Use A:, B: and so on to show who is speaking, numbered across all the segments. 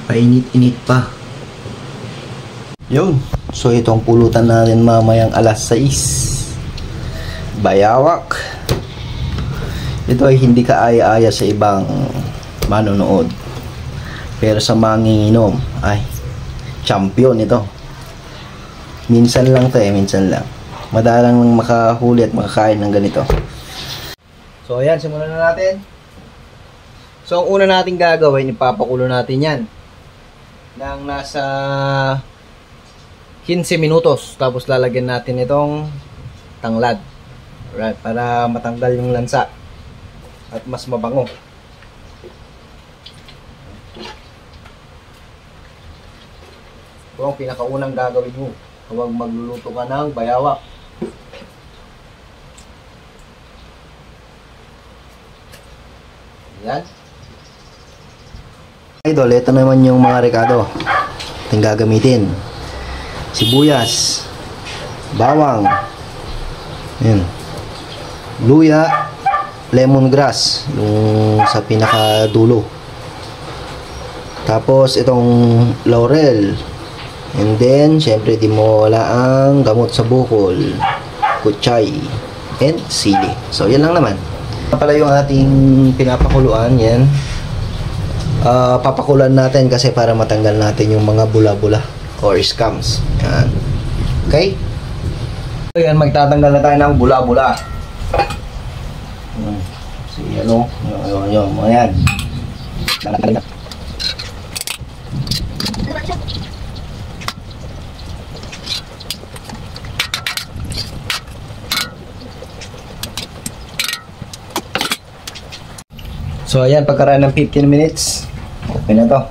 A: Painit-init pa. Yun. So itong pulutan natin mamayang alas 6. Bayawak. Ito ay hindi kaaya-aya sa ibang manonood. Pero sa manginginom, ay champion ito. Minsan lang to minsan lang. Madalang lang makahuli at makakain ng ganito. So ayan, simulan na natin. So ang una natin gagawin, ipapakulo natin yan ng nasa 15 minutos. Tapos lalagyan natin itong tanglad. Alright, para matanggal yung lansa at mas mabango. Ito ang pinakaunang gagawin mo kapag magluluto ka ng bayawak. Yan. Idol, ito naman yung mga rekado ating gagamitin. Sibuyas, bawang, yan, luya, lemongrass yung sa pinakadulo. Tapos itong laurel. And then, syempre di mo wala ang gamot sa bukol, kutsay, and sili. So, yan lang naman. Pala yung ating pinapakuluan, yan. Papakulan natin kasi para matanggal natin yung mga bula-bula or scams. Yan. Okay? So, yan, magtatanggal na tayo ng bula-bula. So, yan, mga yan. So ayan, pagkaraan ng 15 minutes, okay na to.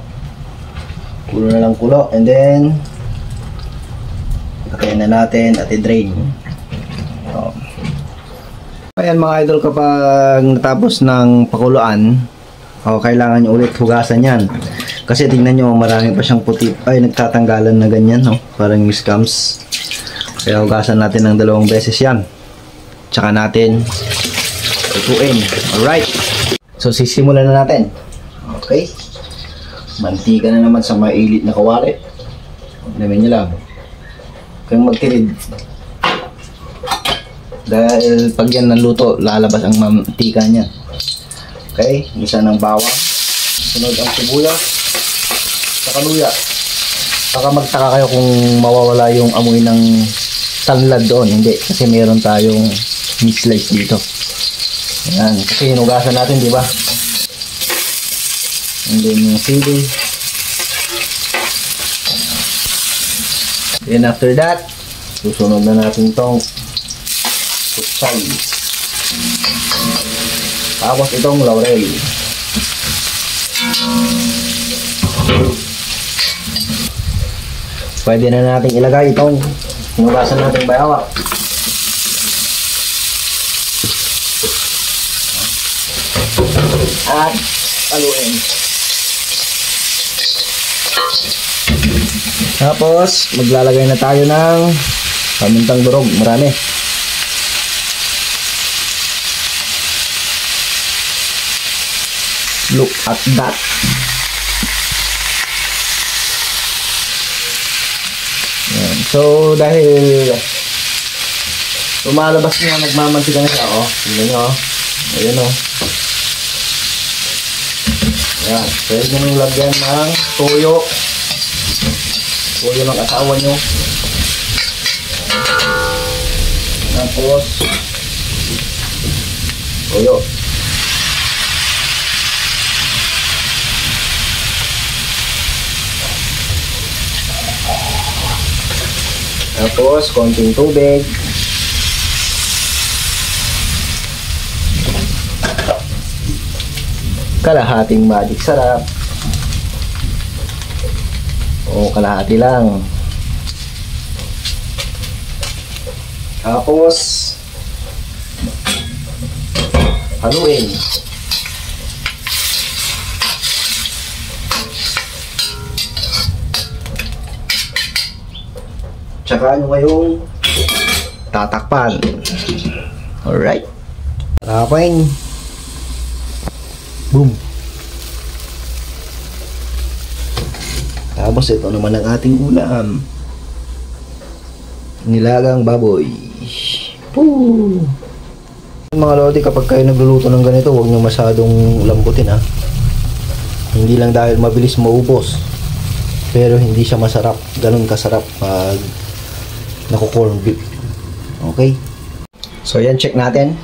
A: Kulo na lang kulo, and then patayin na natin at i-drain. So, ayan mga idol, kapag natapos ng pakuluan, kailangan nyo ulit hugasan yan. Kasi tingnan nyo, marami pa siyang puti, ay nagtatanggalan na ganyan, no? Parang scams. Kaya hugasan natin ng 2 beses yan. Tsaka natin ituin. Alright. So, sisimulan na natin. Okay. Mantika na naman sa mailit na kawali. Namin nyo lang. Kung magtilid. Dahil pag yan naluto, lalabas ang mantika niya. Okay. Isa ng bawang. Sunod ang sibuyas. Saka luya. Baka magtaka kayo kung mawawala yung amoy ng tanglad doon. Hindi. Kasi meron tayong mix-slice dito. Ayan, kasi hinugasan natin, di ba? And then yung sili. Then after that, susunod na natin itong kutsay. Tapos itong laurel. Pwede na natin ilagay itong hinugasan natin bayawak. At haluin. Tapos maglalagay na tayo ng pamintang durog, marami. Look at that. Yan. So dahil lumalabas niya, nagmamantika na siya, tingnan nyo, ayun Ayan, pwede nyo lagyan ng toyo. Toyo ng asawa nyo. Tapos toyo. Tapos konting tubig. Kalahating magic sarap. O kalahati lang. Tapos haluin. Tsaka nyo ngayong tatakpan. Alright. Tapos boom. Tapos ito naman ang ating ulam. Nilagang baboy. Poo! Mga lodi, kapag kayo nagluluto ng ganito, huwag nyo masyadong lambutin ha. Hindi lang dahil mabilis maubos, pero hindi siya masarap. Ganun kasarap pag naku-corn beef. Okay? So yan, check natin.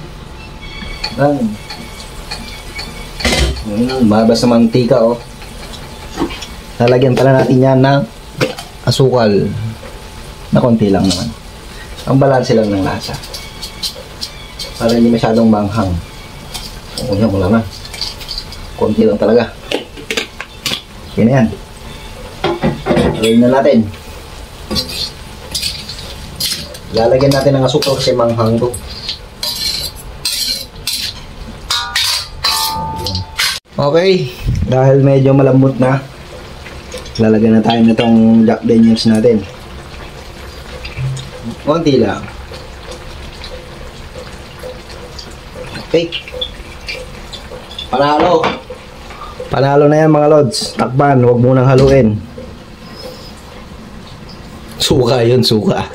A: Mabas na mantika oh. Lalagyan pala natin yan ng asukal na konti lang naman. Ang balanse lang ng lasa. Para hindi masyadong manghang. Una mo lang na. Konti lang talaga. Okay na yan. Gawin na natin. Lalagyan natin ng asukal kasi manghang to. Okay. Dahil medyo malambot na, lalagyan na tayo nitong Jack Daniels natin. Konti lang. Okay. Panalo. Panalo na yan mga lods. Takpan, huwag mo nang haluin. Suka yun, suka.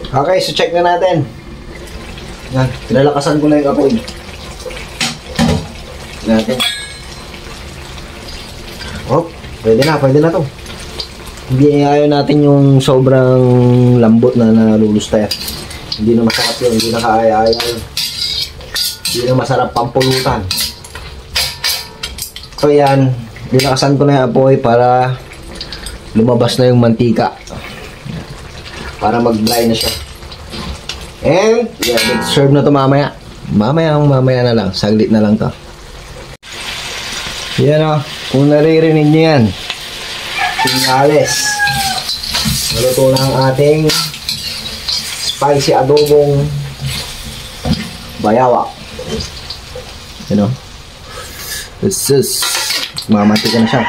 A: Okay, so check na natin. Yan, pinalakasan ko na yung apoy. Natin. Oh, pwede na to. Hindi ayaw natin yung sobrang lambot na nalulusta yan. Hindi na masarap yun, hindi na kaaya-ayaw. Hindi na masarap pampulutan. So yan, dinakasan ko na yung apoy para lumabas na yung mantika. Para mag-dry na siya. And, yeah, serve na to mamaya. Mamaya na lang, saglit na lang to. Yan o, kung naririnig nyo yan, sinyales. Naluto na ang ating spicy adobong bayawak. Yan o. Mamati ka na siya.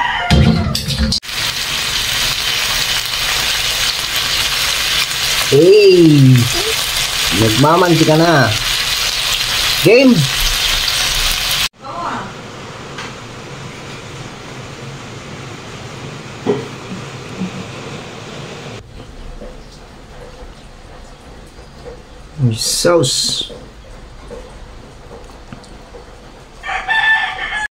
A: Hey! Nagmamanti ka na. Game! Sauce.